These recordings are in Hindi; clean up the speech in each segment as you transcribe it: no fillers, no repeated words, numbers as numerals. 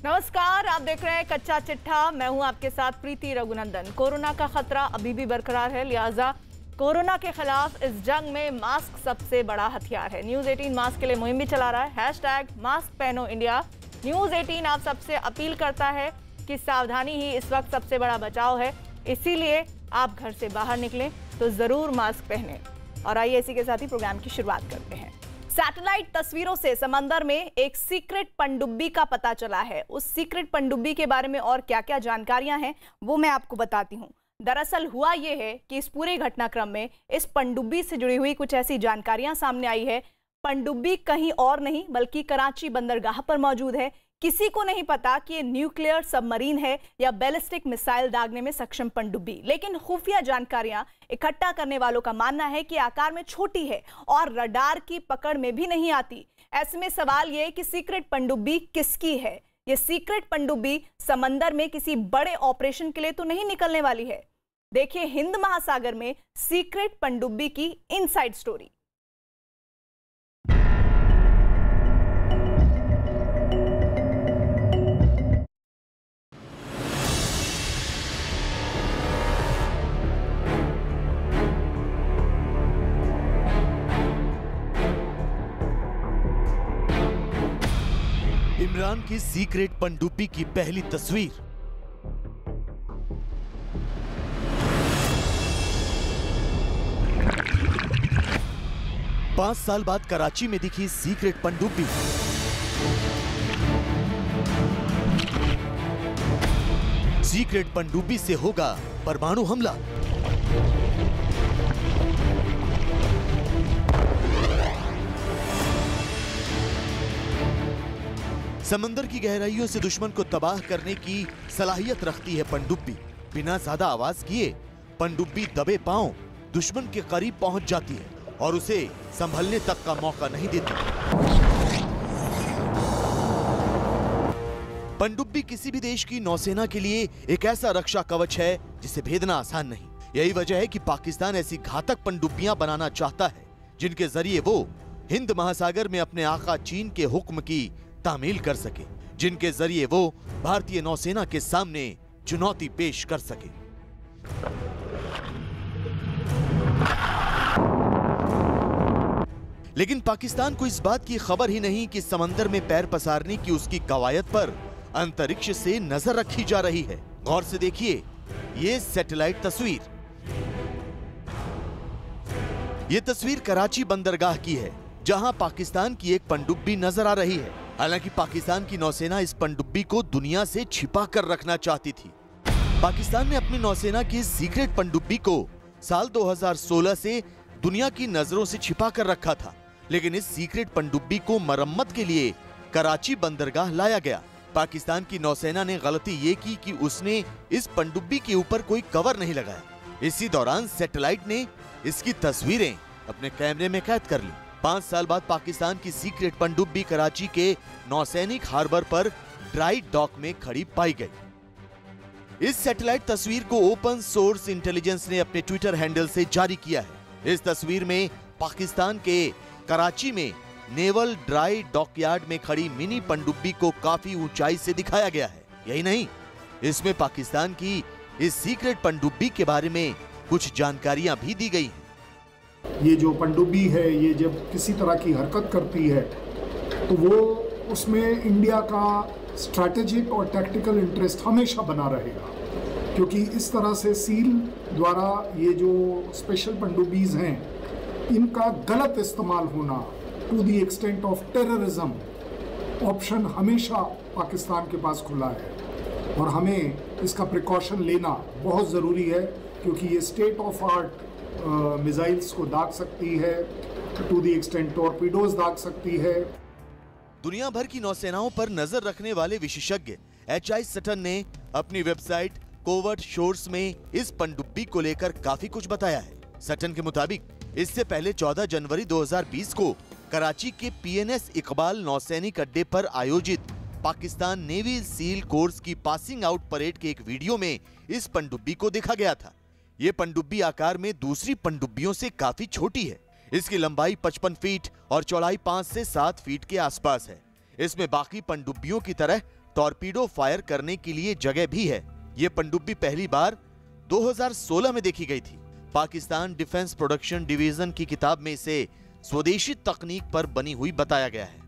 नमस्कार, आप देख रहे हैं कच्चा चिट्ठा। मैं हूं आपके साथ प्रीति रघुनंदन। कोरोना का खतरा अभी भी बरकरार है, लिहाजा कोरोना के खिलाफ इस जंग में मास्क सबसे बड़ा हथियार है। न्यूज़ 18 मास्क के लिए मुहिम भी चला रहा है। हैशटैग मास्क पहनो इंडिया। न्यूज़ 18 आप सबसे अपील करता है कि सावधानी ही इस वक्त सबसे बड़ा बचाव है, इसीलिए आप घर से बाहर निकलें तो जरूर मास्क पहने। और आइए इसी के साथ ही प्रोग्राम की शुरुआत करते हैं। सैटेलाइट तस्वीरों से समंदर में एक सीक्रेट पनडुब्बी का पता चला है। उस सीक्रेट पनडुब्बी के बारे में और क्या क्या जानकारियां हैं वो मैं आपको बताती हूं। दरअसल हुआ ये है कि इस पूरे घटनाक्रम में इस पनडुब्बी से जुड़ी हुई कुछ ऐसी जानकारियां सामने आई है। पनडुब्बी कहीं और नहीं बल्कि कराची बंदरगाह पर मौजूद है। किसी को नहीं पता कि ये न्यूक्लियर सबमरीन है या बैलिस्टिक मिसाइल दागने में सक्षम पनडुब्बी, लेकिन खुफिया जानकारियां इकट्ठा करने वालों का मानना है कि आकार में छोटी है और रडार की पकड़ में भी नहीं आती। ऐसे में सवाल ये कि सीक्रेट पनडुब्बी किसकी है? ये सीक्रेट पनडुब्बी समंदर में किसी बड़े ऑपरेशन के लिए तो नहीं निकलने वाली है। देखिए हिंद महासागर में सीक्रेट पनडुब्बी की इनसाइड स्टोरी। इमरान की सीक्रेट पनडुब्बी की पहली तस्वीर। पांच साल बाद कराची में दिखी सीक्रेट पनडुब्बी। सीक्रेट पनडुब्बी से होगा परमाणु हमला। समंदर की गहराइयों से दुश्मन को तबाह करने की सलाहियत रखती है पनडुब्बी। बिना ज्यादा आवाज किए पनडुब्बी दबे पांव दुश्मन के करीब पहुंच जाती है और उसे संभलने तक का मौका नहीं देती। पनडुब्बी किसी भी देश की नौसेना के लिए एक ऐसा रक्षा कवच है जिसे भेदना आसान नहीं। यही वजह है कि पाकिस्तान ऐसी घातक पनडुब्बियां बनाना चाहता है जिनके जरिए वो हिंद महासागर में अपने आका चीन के हुक्म की तामील कर सके, जिनके जरिए वो भारतीय नौसेना के सामने चुनौती पेश कर सके। लेकिन पाकिस्तान को इस बात की खबर ही नहीं कि समंदर में पैर पसारने की उसकी कवायद पर अंतरिक्ष से नजर रखी जा रही है। गौर से देखिए ये सैटेलाइट तस्वीर। ये तस्वीर कराची बंदरगाह की है जहां पाकिस्तान की एक पनडुब्बी नजर आ रही है। हालांकि पाकिस्तान की नौसेना इस पनडुब्बी को दुनिया से छिपा कर रखना चाहती थी। पाकिस्तान ने अपनी नौसेना की सीक्रेट पनडुब्बी को साल 2016 से दुनिया की नजरों से छिपा कर रखा था, लेकिन इस सीक्रेट पनडुब्बी को मरम्मत के लिए कराची बंदरगाह लाया गया। पाकिस्तान की नौसेना ने गलती ये की कि उसने इस पनडुब्बी के ऊपर कोई कवर नहीं लगाया। इसी दौरान सैटेलाइट ने इसकी तस्वीरें अपने कैमरे में कैद कर ली। 5 साल बाद पाकिस्तान की सीक्रेट पनडुब्बी कराची के नौसैनिक हार्बर पर ड्राई डॉक में खड़ी पाई गई। इस सैटेलाइट तस्वीर को ओपन सोर्स इंटेलिजेंस ने अपने ट्विटर हैंडल से जारी किया है। इस तस्वीर में पाकिस्तान के कराची में नेवल ड्राई डॉकयार्ड में खड़ी मिनी पनडुब्बी को काफी ऊंचाई से दिखाया गया है। यही नहीं, इसमें पाकिस्तान की इस सीक्रेट पनडुब्बी के बारे में कुछ जानकारियां भी दी गई हैं। ये जो पनडुब्बी है ये जब किसी तरह की हरकत करती है तो वो उसमें इंडिया का स्ट्रैटेजिक और टैक्टिकल इंटरेस्ट हमेशा बना रहेगा, क्योंकि इस तरह से सील द्वारा ये जो स्पेशल पनडुब्बीज हैं इनका गलत इस्तेमाल होना to the extent of terrorism option हमेशा पाकिस्तान के पास खुला है और हमें इसका प्रिकॉशन लेना बहुत ज़रूरी है, क्योंकि ये स्टेट ऑफ आर्ट मिसाइल्स को दाग सकती है, टू द एक्सटेंट टॉर्पीडोज दाग सकती है। दुनिया भर की नौसेनाओं पर नजर रखने वाले विशेषज्ञ HI सटन ने अपनी वेबसाइट कोवर्ट शोर्स में इस पनडुब्बी को लेकर काफी कुछ बताया है। सटन के मुताबिक इससे पहले 14 जनवरी 2020 को कराची के PNS इकबाल नौसैनिक अड्डे पर आयोजित पाकिस्तान नेवी सील कोर्स की पासिंग आउट परेड के एक वीडियो में इस पनडुब्बी को देखा गया था। ये पनडुब्बी आकार में दूसरी पनडुब्बियों से काफी छोटी है। इसकी लंबाई 55 फीट और चौड़ाई 5 से 7 फीट के आसपास है। इसमें बाकी पनडुब्बियों की तरह टॉर्पीडो फायर करने के लिए जगह भी है। ये पनडुब्बी पहली बार 2016 में देखी गई थी। पाकिस्तान डिफेंस प्रोडक्शन डिवीजन की किताब में इसे स्वदेशी तकनीक पर बनी हुई बताया गया है।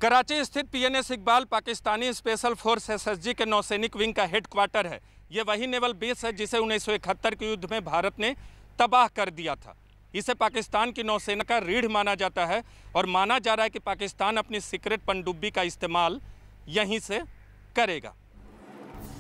कराची स्थित PNS Iqbal Pakistani special force SSG के नौसैनिक विंग का हेडक्वार्टर है। ये वही नेवल बेस है जिसे 1971 के युद्ध में भारत ने तबाह कर दिया था। इसे पाकिस्तान की नौसेना का रीढ़ माना जाता है और माना जा रहा है कि पाकिस्तान अपनी सीक्रेट पनडुब्बी का इस्तेमाल यहीं से करेगा।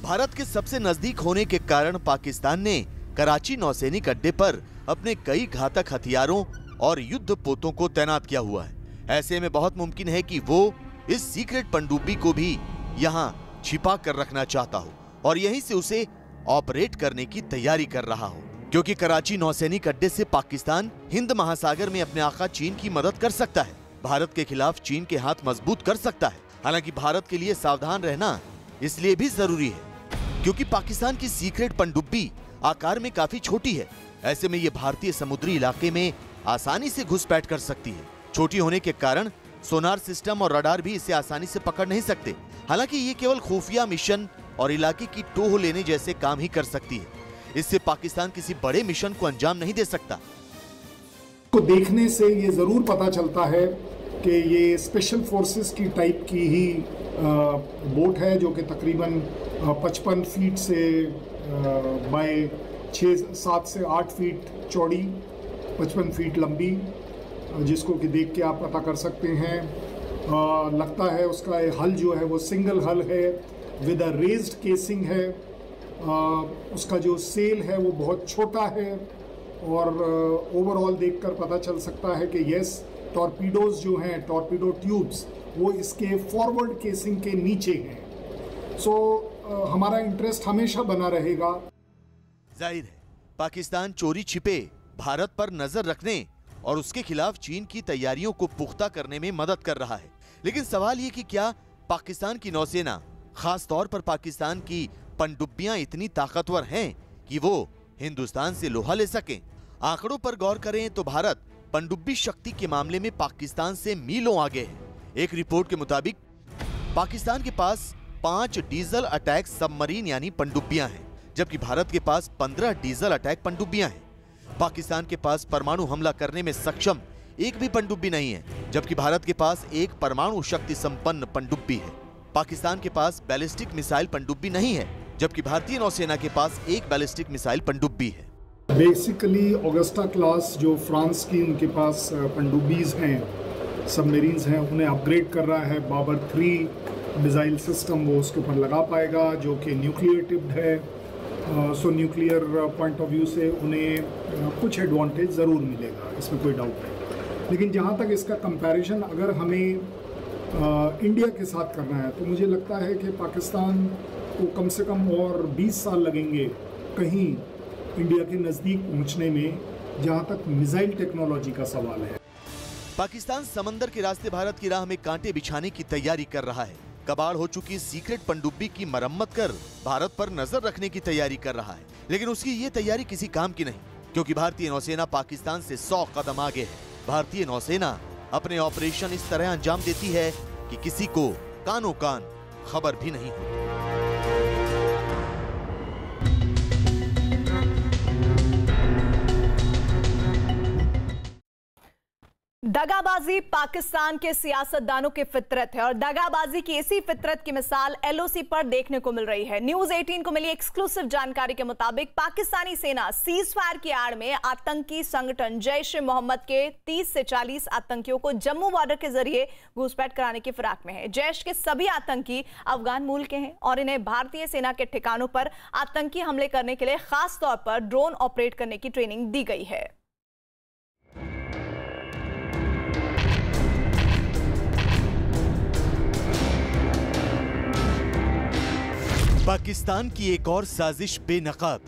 भारत के सबसे नजदीक होने के कारण पाकिस्तान ने कराची नौसैनिक अड्डे पर अपने कई घातक हथियारों और युद्ध पोतों को तैनात किया हुआ है। ऐसे में बहुत मुमकिन है कि वो इस सीक्रेट पनडुब्बी को भी यहाँ छिपा कर रखना चाहता हो और यहीं से उसे ऑपरेट करने की तैयारी कर रहा हो, क्योंकि कराची नौसैनिक अड्डे से पाकिस्तान हिंद महासागर में अपने आका चीन की मदद कर सकता है, भारत के खिलाफ चीन के हाथ मजबूत कर सकता है। हालांकि भारत के लिए सावधान रहना इसलिए भी जरूरी है क्योंकि पाकिस्तान की सीक्रेट पनडुब्बी आकार में काफी छोटी है। ऐसे में ये भारतीय समुद्री इलाके में आसानी से घुसपैठ कर सकती है। छोटी होने के कारण सोनार सिस्टम और रडार भी इसे आसानी से पकड़ नहीं सकते। हालांकि ये केवल खुफिया मिशन और इलाके की टोह लेने जैसे काम ही कर सकती है। इससे पाकिस्तान किसी बड़े मिशन को अंजाम नहीं दे सकता। को देखने से ये जरूर पता चलता है कि ये स्पेशल फोर्सेस की टाइप की ही बोट है, जो कि तकरीबन 55 फीट से बाय 7 से 8 फीट चौड़ी, 55 फीट लंबी, जिसको कि देख के आप पता कर सकते हैं। लगता है उसका हल जो है वो सिंगल हल है विद अ रेज्ड केसिंग है। उसका जो सेल है वो बहुत छोटा है और ओवरऑल देखकर पता चल सकता है कि यस, टॉर्पीडोज जो हैं, टॉर्पीडो ट्यूब्स, वो इसके फॉरवर्ड केसिंग के नीचे हैं। सो हमारा इंटरेस्ट हमेशा बना रहेगा। जाहिर है पाकिस्तान चोरी छिपे भारत पर नजर रखने और उसके खिलाफ चीन की तैयारियों को पुख्ता करने में मदद कर रहा है। लेकिन सवाल ये कि क्या पाकिस्तान की नौसेना, खास तौर पर पाकिस्तान की पनडुब्बियां इतनी ताकतवर हैं कि वो हिंदुस्तान से लोहा ले सकें? आंकड़ों पर गौर करें तो भारत पनडुब्बी शक्ति के मामले में पाकिस्तान से मीलों आगे है। एक रिपोर्ट के मुताबिक पाकिस्तान के पास 5 डीजल अटैक सबमरीन यानी पनडुब्बियां हैं, जबकि भारत के पास 15 डीजल अटैक पनडुब्बियां हैं। पाकिस्तान के पास परमाणु हमला करने में सक्षम एक भी पनडुब्बी नहीं है, जबकि भारत के पास एक परमाणु शक्ति संपन्न पनडुब्बी है। पाकिस्तान के पास बैलिस्टिक मिसाइल पनडुब्बी नहीं है, जबकि भारतीय नौसेना के पास एक बैलिस्टिक मिसाइल पनडुब्बी है। बेसिकली ऑगस्टा क्लास जो फ्रांस की उनके पास पनडुब्बीज हैं, सबमरीन्स हैं, उन्हें अपग्रेड कर रहा है। बाबर 3 मिसाइल सिस्टम वो उसके ऊपर लगा पाएगा, जो कि न्यूक्लियर टिप्ड है। सो न्यूक्लियर पॉइंट ऑफ व्यू से उन्हें कुछ एडवांटेज ज़रूर मिलेगा, इसमें कोई डाउट नहीं। लेकिन जहाँ तक इसका कंपैरिजन अगर हमें इंडिया के साथ करना है, तो मुझे लगता है कि पाकिस्तान को कम से कम और 20 साल लगेंगे कहीं इंडिया के नज़दीक पहुँचने में, जहाँ तक मिसाइल टेक्नोलॉजी का सवाल है। पाकिस्तान समंदर के रास्ते भारत की राह में कांटे बिछाने की तैयारी कर रहा है। कबाड़ हो चुकी सीक्रेट पनडुब्बी की मरम्मत कर भारत पर नजर रखने की तैयारी कर रहा है। लेकिन उसकी ये तैयारी किसी काम की नहीं, क्योंकि भारतीय नौसेना पाकिस्तान से 100 कदम आगे है। भारतीय नौसेना अपने ऑपरेशन इस तरह अंजाम देती है कि किसी को कानो कान खबर भी नहीं होती। दगाबाजी पाकिस्तान के सियासतदानों की फितरत है और दगाबाजी की इसी फितरत की मिसाल एलओसी पर देखने को मिल रही है। न्यूज 18 को मिली एक्सक्लूसिव जानकारी के मुताबिक पाकिस्तानी सेना सीज फायर की आड़ में आतंकी संगठन जैश ए मोहम्मद के 30 से 40 आतंकियों को जम्मू बॉर्डर के जरिए घुसपैठ कराने की फिराक में है। जैश के सभी आतंकी अफगान मूल के हैं और इन्हें भारतीय सेना के ठिकानों पर आतंकी हमले करने के लिए खास तौर पर ड्रोन ऑपरेट करने की ट्रेनिंग दी गई है। पाकिस्तान की एक और साजिश बेनकाब।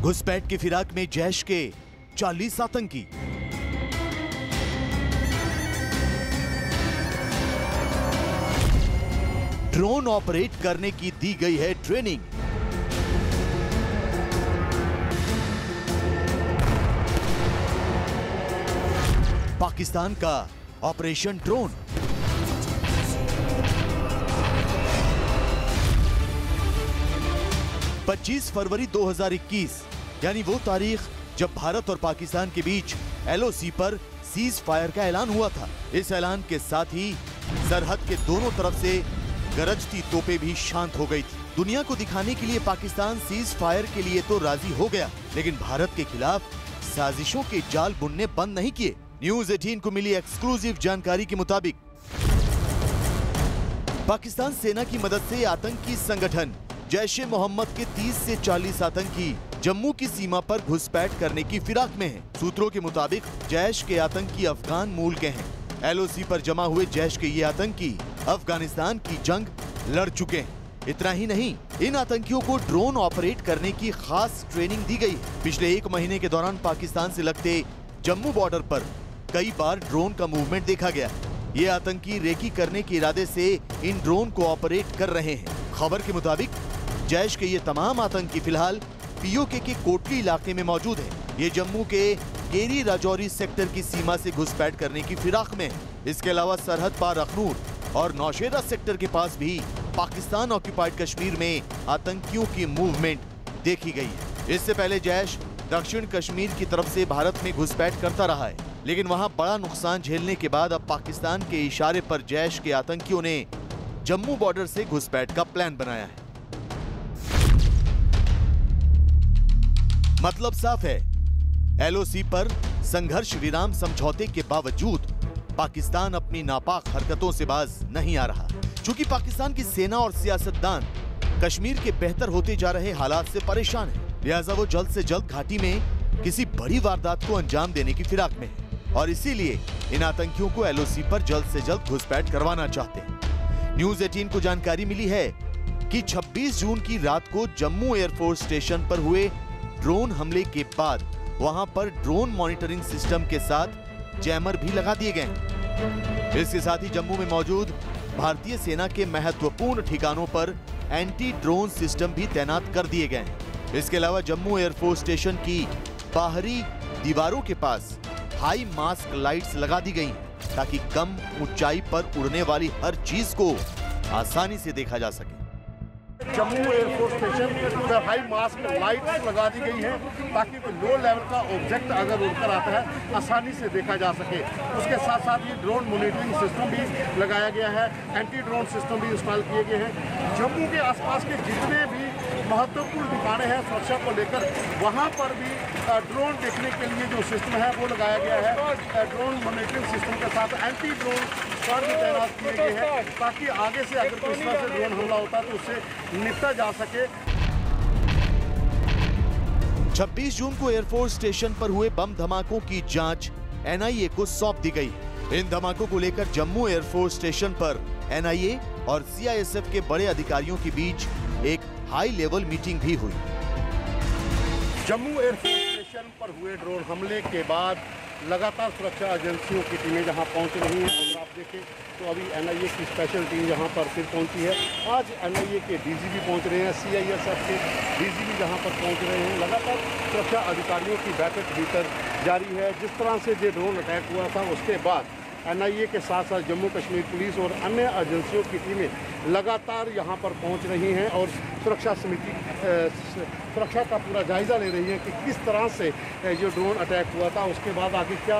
घुसपैठ की फिराक में जैश के 40 आतंकी। ड्रोन ऑपरेट करने की दी गई है ट्रेनिंग। पाकिस्तान का ऑपरेशन ड्रोन। पच्चीस फरवरी 2021 यानी वो तारीख जब भारत और पाकिस्तान के बीच LOC पर सीज फायर का ऐलान हुआ था। इस ऐलान के साथ ही सरहद के दोनों तरफ से गरजती तोपें भी शांत हो गई थी। दुनिया को दिखाने के लिए पाकिस्तान सीज फायर के लिए तो राजी हो गया, लेकिन भारत के खिलाफ साजिशों के जाल बुनने बंद नहीं किए। न्यूज़ 18 को मिली एक्सक्लूसिव जानकारी के मुताबिक पाकिस्तान सेना की मदद से आतंकी संगठन जैश-ए मोहम्मद के 30 से 40 आतंकी जम्मू की सीमा पर घुसपैठ करने की फिराक में हैं। सूत्रों के मुताबिक जैश के आतंकी अफगान मूल के हैं। LOC पर जमा हुए जैश के ये आतंकी अफगानिस्तान की जंग लड़ चुके हैं। इतना ही नहीं, इन आतंकियों को ड्रोन ऑपरेट करने की खास ट्रेनिंग दी गई है। पिछले 1 महीने के दौरान पाकिस्तान से लगते जम्मू बॉर्डर पर कई बार ड्रोन का मूवमेंट देखा गया। ये आतंकी रेकी करने के इरादे से इन ड्रोन को ऑपरेट कर रहे हैं। खबर के मुताबिक जैश के ये तमाम आतंकी फिलहाल POK के कोटली इलाके में मौजूद हैं। ये जम्मू के केरी राजौरी सेक्टर की सीमा से घुसपैठ करने की फिराक में है। इसके अलावा सरहद पार अखनूर और नौशेरा सेक्टर के पास भी पाकिस्तान ऑक्युपाइड कश्मीर में आतंकियों की मूवमेंट देखी गई है। इससे पहले जैश दक्षिण कश्मीर की तरफ से भारत में घुसपैठ करता रहा है, लेकिन वहां बड़ा नुकसान झेलने के बाद अब पाकिस्तान के इशारे पर जैश के आतंकियों ने जम्मू बॉर्डर से घुसपैठ का प्लान बनाया है। मतलब साफ है, LOC पर संघर्ष विराम समझौते के बावजूद पाकिस्तान अपनी नापाक हरकतों से बाज नहीं आ रहा। चूंकि पाकिस्तान की सेना और सियासतदान कश्मीर के बेहतर होते जा रहे हालात से परेशान है, लिहाजा वो जल्द से जल्द घाटी में किसी बड़ी वारदात को अंजाम देने की फिराक में है और इसीलिए इन आतंकियों को LOC पर जल्द से जल्द घुसपैठ करवाना चाहते हैं। न्यूज़ 18 को जानकारी मिली है कि 26 जून की रात को जम्मू एयरफोर्स स्टेशन पर हुए ड्रोन हमले के बाद वहां पर ड्रोन मॉनिटरिंग सिस्टम के साथ जैमर भी लगा दिए गए। इसके साथ ही जम्मू में मौजूद भारतीय सेना के महत्वपूर्ण ठिकानों पर एंटी ड्रोन सिस्टम भी तैनात कर दिए गए हैं। इसके अलावा जम्मू एयरफोर्स स्टेशन की बाहरी दीवारों के पास हाई मास्क लाइट्स लगा दी गई हैं, ताकि कम ऊंचाई पर उड़ने वाली हर चीज को आसानी से देखा जा सके। जम्मू एयरफोर्स स्टेशन पर हाई मास्क लाइट्स लगा दी गई है ताकि कोई लो लेवल का ऑब्जेक्ट अगर उड़कर आता है आसानी से देखा जा सके। उसके साथ साथ ये ड्रोन मॉनिटरिंग सिस्टम भी लगाया गया है, एंटी ड्रोन सिस्टम भी इंस्टॉल किए गए हैं। जम्मू के आसपास के जितने भी महत्वपूर्ण ठिकाने हैं सुरक्षा को लेकर, वहाँ पर भी ड्रोन देखने के लिए जो सिस्टम है वो लगाया गया है। ड्रोन मॉनिटरिंग सिस्टम के साथ एंटी ड्रोन स्क्वाड भी तैनात किए गए हैं ताकि आगे से अगर किस तरह से ड्रोन हमला होता है तो उससे निपटा जा सके। 26 जून को एयरफोर्स स्टेशन पर हुए बम धमाकों की जांच NIA को सौंप दी गई। इन धमाकों को लेकर जम्मू एयरफोर्स स्टेशन पर NIA और CISF के बड़े अधिकारियों के बीच एक हाई लेवल मीटिंग भी हुई। जम्मू एयरफोर्स स्टेशन पर हुए ड्रोन हमले के बाद लगातार सुरक्षा एजेंसियों की टीमें जहां पहुंच रही हैं। अगर आप देखें तो अभी NIA की स्पेशल टीम यहां पर फिर पहुंची है। आज NIA के DG भी पहुंच रहे हैं, CISF के DG भी यहां पर पहुंच रहे हैं। लगातार सुरक्षा अधिकारियों की बैठक भीतर जारी है। जिस तरह से ये ड्रोन अटैक हुआ था उसके बाद NIA के साथ साथ जम्मू कश्मीर पुलिस और अन्य एजेंसियों की टीमें लगातार यहां पर पहुंच रही हैं और सुरक्षा सुरक्षा का पूरा जायजा ले रही है कि किस तरह से जो ड्रोन अटैक हुआ था उसके बाद आगे क्या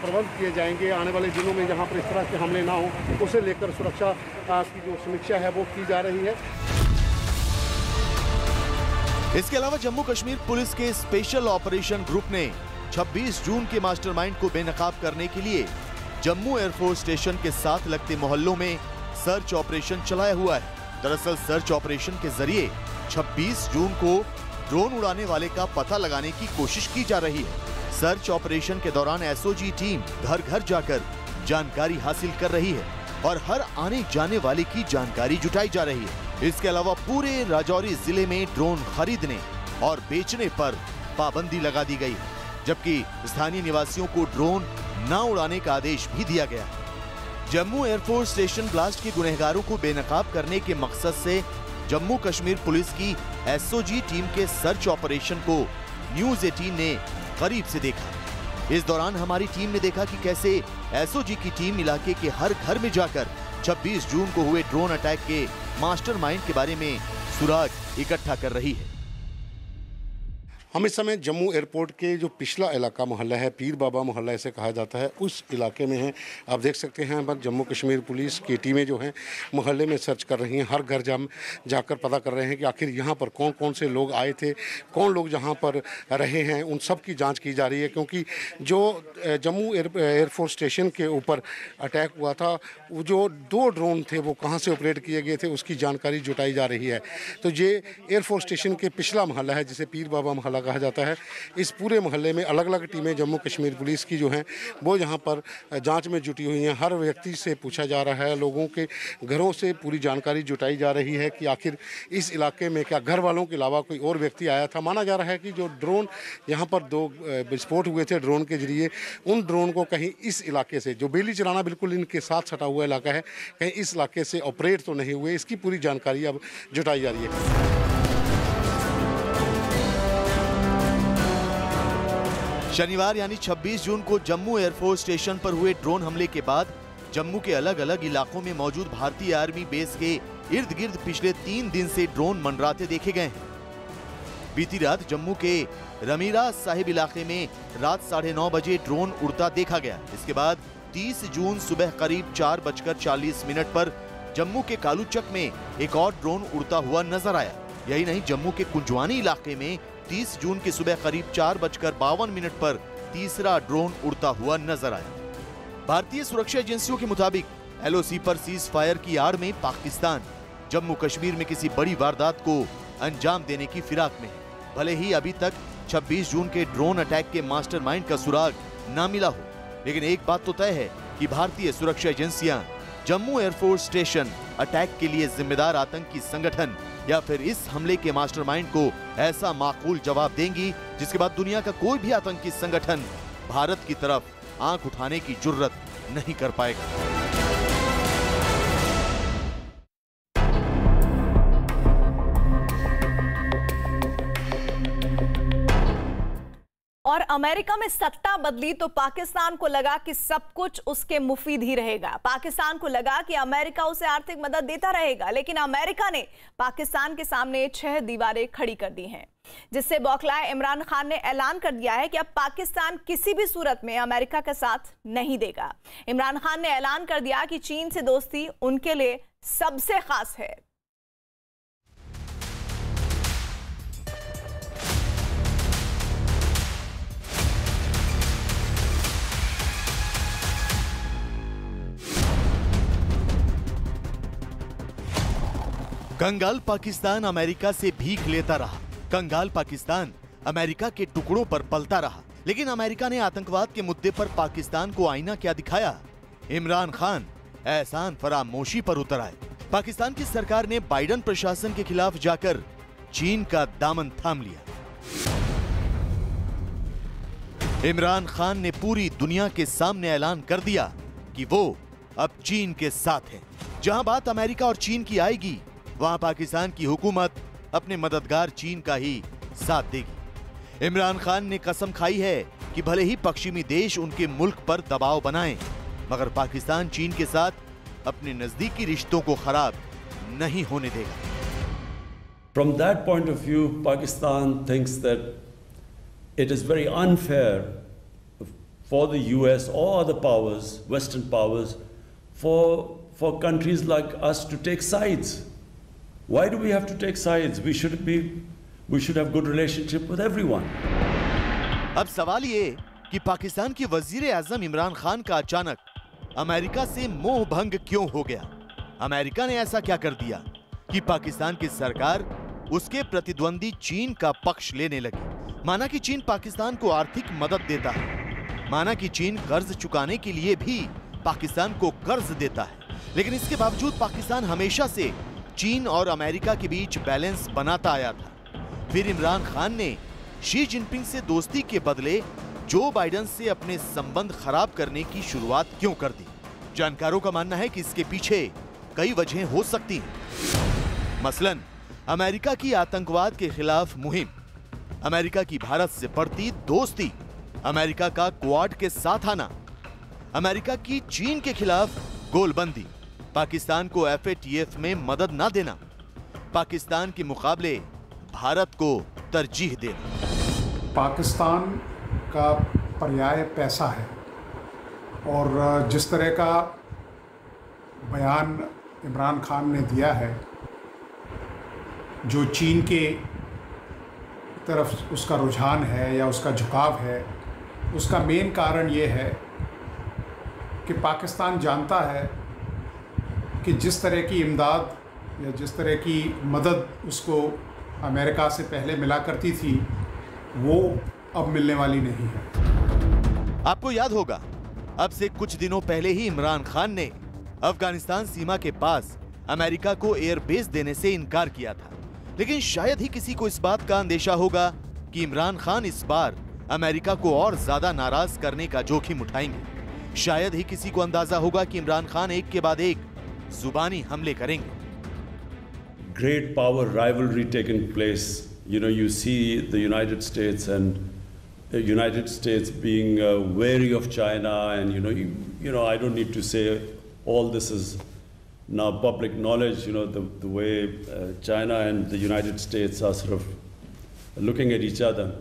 प्रबंध किए जाएंगे। आने वाले दिनों में जहां पर इस तरह के हमले ना हो उसे लेकर सुरक्षा की जो समीक्षा है वो की जा रही है। इसके अलावा जम्मू कश्मीर पुलिस के स्पेशल ऑपरेशन ग्रुप ने 26 जून के मास्टरमाइंड को बेनकाब करने के लिए जम्मू एयरफोर्स स्टेशन के साथ लगते मोहल्लों में सर्च ऑपरेशन चलाया हुआ है। दरअसल सर्च ऑपरेशन के जरिए 26 जून को ड्रोन उड़ाने वाले का पता लगाने की कोशिश की जा रही है। सर्च ऑपरेशन के दौरान SOG टीम घर घर जाकर जानकारी हासिल कर रही है और हर आने जाने वाले की जानकारी जुटाई जा रही है। इसके अलावा पूरे राजौरी जिले में ड्रोन खरीदने और बेचने पर पाबंदी लगा दी गई है, जबकि स्थानीय निवासियों को ड्रोन न उड़ाने का आदेश भी दिया गया है। जम्मू एयरफोर्स स्टेशन ब्लास्ट के गुनहगारों को बेनकाब करने के मकसद से जम्मू कश्मीर पुलिस की SOG टीम के सर्च ऑपरेशन को न्यूज़ 18 ने करीब से देखा। इस दौरान हमारी टीम ने देखा कि कैसे एसओजी की टीम इलाके के हर घर में जाकर 26 जून को हुए ड्रोन अटैक के मास्टरमाइंड के बारे में सुराग इकट्ठा कर रही है। हम इस समय जम्मू एयरपोर्ट के जो पिछला इलाका मोहल्ला है, पीर बाबा मोहल्ला इसे कहा जाता है, उस इलाके में हैं। आप देख सकते हैं पर जम्मू कश्मीर पुलिस की टीमें जो हैं मोहल्ले में सर्च कर रही हैं। हर घर जाकर पता कर रहे हैं कि आखिर यहाँ पर कौन कौन से लोग आए थे, कौन लोग जहाँ पर रहे हैं, उन सब की जाँच की जा रही है। क्योंकि जो जम्मू एयरफोर्स स्टेशन के ऊपर अटैक हुआ था, वो जो 2 ड्रोन थे वो कहाँ से ऑपरेट किए गए थे उसकी जानकारी जुटाई जा रही है। तो ये एयरफोर्स स्टेशन के पिछला मोहल्ला है जिसे पीर बाबा मोहल्ला कहा जाता है। इस पूरे मोहल्ले में अलग अलग टीमें जम्मू कश्मीर पुलिस की जो हैं वो यहाँ पर जांच में जुटी हुई हैं। हर व्यक्ति से पूछा जा रहा है, लोगों के घरों से पूरी जानकारी जुटाई जा रही है कि आखिर इस इलाके में क्या घर वालों के अलावा कोई और व्यक्ति आया था। माना जा रहा है कि जो ड्रोन यहाँ पर 2 विस्फोट हुए थे ड्रोन के जरिए, उन ड्रोन को कहीं इस इलाके से, जो बेली चराना बिल्कुल इनके साथ सटा हुआ इलाका है, कहीं इस इलाके से ऑपरेट तो नहीं हुए। इसकी पूरी जानकारी अब जुटाई जा रही है। शनिवार यानी 26 जून को जम्मू एयरफोर्स स्टेशन पर हुए ड्रोन हमले के बाद जम्मू के अलग अलग इलाकों में मौजूद भारतीय आर्मी बेस के इर्द गिर्द पिछले 3 दिन से ड्रोन मंडराते देखे गए हैं। बीती रात जम्मू के रमीरा साहिब इलाके में रात 9:30 बजे ड्रोन उड़ता देखा गया। इसके बाद 30 जून सुबह करीब 4:40 पर जम्मू के कालूचक में एक और ड्रोन उड़ता हुआ नजर आया। यही नहीं, जम्मू के कुंजवानी इलाके में 30 जून की सुबह करीब 4:52 पर तीसरा ड्रोन उड़ता हुआ नजर आया। भारतीय सुरक्षा एजेंसियों के मुताबिक एलओसी पर सीज फायर की आड़ में पाकिस्तान जम्मू कश्मीर में किसी बड़ी वारदात को अंजाम देने की फिराक में है। भले ही अभी तक 26 जून के ड्रोन अटैक के मास्टरमाइंड का सुराग ना मिला हो, लेकिन एक बात तो तय है कि भारतीय सुरक्षा एजेंसियां जम्मू एयरफोर्स स्टेशन अटैक के लिए जिम्मेदार आतंकी संगठन या फिर इस हमले के मास्टरमाइंड को ऐसा माकूल जवाब देंगी जिसके बाद दुनिया का कोई भी आतंकी संगठन भारत की तरफ आंख उठाने की जुर्रत नहीं कर पाएगा। और अमेरिका में सत्ता बदली तो पाकिस्तान को लगा कि सब कुछ उसके मुफीद ही रहेगा। पाकिस्तान को लगा कि अमेरिका उसे आर्थिक मदद देता रहेगा, लेकिन अमेरिका ने पाकिस्तान के सामने 6 दीवारें खड़ी कर दी हैं, जिससे बौखलाए इमरान खान ने ऐलान कर दिया है कि अब पाकिस्तान किसी भी सूरत में अमेरिका का साथ नहीं देगा। इमरान खान ने ऐलान कर दिया कि चीन से दोस्ती उनके लिए सबसे खास है। कंगाल पाकिस्तान अमेरिका से भीख लेता रहा, कंगाल पाकिस्तान अमेरिका के टुकड़ों पर पलता रहा, लेकिन अमेरिका ने आतंकवाद के मुद्दे पर पाकिस्तान को आईना क्या दिखाया? इमरान खान एहसान फरामोशी पर उतर आए। पाकिस्तान की सरकार ने बाइडेन प्रशासन के खिलाफ जाकर चीन का दामन थाम लिया। इमरान खान ने पूरी दुनिया के सामने ऐलान कर दिया कि वो अब चीन के साथ है। जहां बात अमेरिका और चीन की आएगी, वहां पाकिस्तान की हुकूमत अपने मददगार चीन का ही साथ देगी। इमरान खान ने कसम खाई है कि भले ही पश्चिमी देश उनके मुल्क पर दबाव बनाएं, मगर पाकिस्तान चीन के साथ अपने नजदीकी रिश्तों को खराब नहीं होने देगा। From that point of view, Pakistan thinks that it is very unfair for the US or other powers, Western powers, for countries like us to take sides. Why do we have to take sides? We should have good relationship with everyone. अब सवाल ये कि पाकिस्तान के वजीर आजम इमरान खान का अचानक अमेरिका से मोह भंग क्यों हो गया? अमेरिका ने ऐसा क्या कर दिया कि पाकिस्तान की सरकार उसके प्रतिद्वंदी चीन का पक्ष लेने लगी? माना कि चीन पाकिस्तान को आर्थिक मदद देता है, माना कि चीन कर्ज चुकाने के लिए भी पाकिस्तान को कर्ज देता है, लेकिन इसके बावजूद पाकिस्तान हमेशा से चीन और अमेरिका के बीच बैलेंस बनाता आया था। फिर इमरान खान ने शी जिनपिंग से दोस्ती के बदले जो बाइडेन से अपने संबंध खराब करने की शुरुआत क्यों कर दी? जानकारों का मानना है कि इसके पीछे कई वजहें हो सकती हैं। मसलन अमेरिका की आतंकवाद के खिलाफ मुहिम, अमेरिका की भारत से बढ़ती दोस्ती, अमेरिका का क्वाड के साथ आना, अमेरिका की चीन के खिलाफ गोलबंदी, पाकिस्तान को FATF में मदद ना देना, पाकिस्तान के मुकाबले भारत को तरजीह देना। पाकिस्तान का पर्याय पैसा है और जिस तरह का बयान इमरान खान ने दिया है, जो चीन के तरफ उसका रुझान है या उसका झुकाव है, उसका मेन कारण ये है कि पाकिस्तान जानता है कि जिस तरह की इमदाद या जिस तरह की मदद उसको अमेरिका से पहले मिला करती थी, वो अब मिलने वाली नहीं है। आपको याद होगा, अब से कुछ दिनों पहले ही इमरान खान ने अफगानिस्तान सीमा के पास अमेरिका को एयरबेस देने से इनकार किया था। लेकिन शायद ही किसी को इस बात का अंदेशा होगा कि इमरान खान इस बार अमेरिका को और ज्यादा नाराज करने का जोखिम उठाएंगे। शायद ही किसी को अंदाजा होगा कि इमरान खान एक के बाद एक जुबानी हमले करेंगे। Great power rivalry taking place. You know, you see the United States and the United States being wary of China, and you know, I don't need to say all this is now public knowledge. You know, the way China and the United States are sort of looking at each other.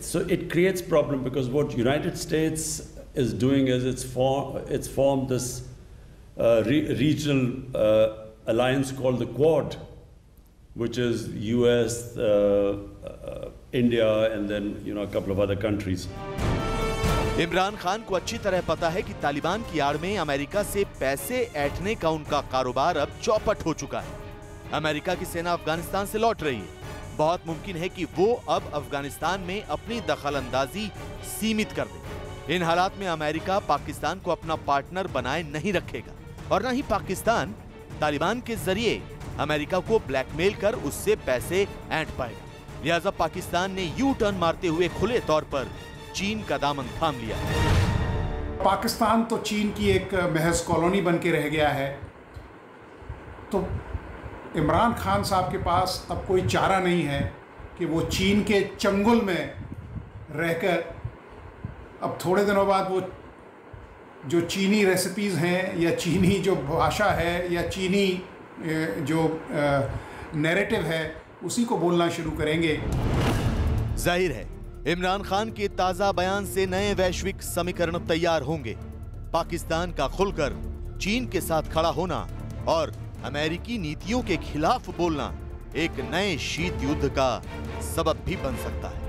So it creates problem because what United States is doing is it's formed this regional alliance called the Quad, which is US, India, and then a couple of other countries. Imran Khan को अच्छी तरह पता है कि तालिबान की आड़ में अमेरिका से पैसे ऐंठने का उनका कारोबार अब चौपट हो चुका है। अमेरिका की सेना अफगानिस्तान से लौट रही है। बहुत मुमकिन है कि वो अब अफगानिस्तान में अपनी दखलंदाजी सीमित कर दे। इन हालात में अमेरिका पाकिस्तान को अपना पार्टनर बनाए नहीं रखेगा और न ही पाकिस्तान तालिबान के जरिए अमेरिका को ब्लैकमेल कर उससे पैसे ऐंठ पाएगा। लिहाजा पाकिस्तान ने यू टर्न मारते हुए खुले तौर पर चीन का दामन थाम लिया। पाकिस्तान तो चीन की एक महज कॉलोनी बन के रह गया है, तो इमरान खान साहब के पास अब कोई चारा नहीं है कि वो चीन के चंगुल में रहकर अब थोड़े दिनों बाद वो जो चीनी रेसिपीज़ हैं या चीनी जो भाषा है या चीनी जो नैरेटिव है उसी को बोलना शुरू करेंगे। जाहिर है इमरान खान के ताज़ा बयान से नए वैश्विक समीकरण तैयार होंगे। पाकिस्तान का खुलकर चीन के साथ खड़ा होना और अमेरिकी नीतियों के खिलाफ बोलना एक नए शीत युद्ध का सबब भी बन सकता है।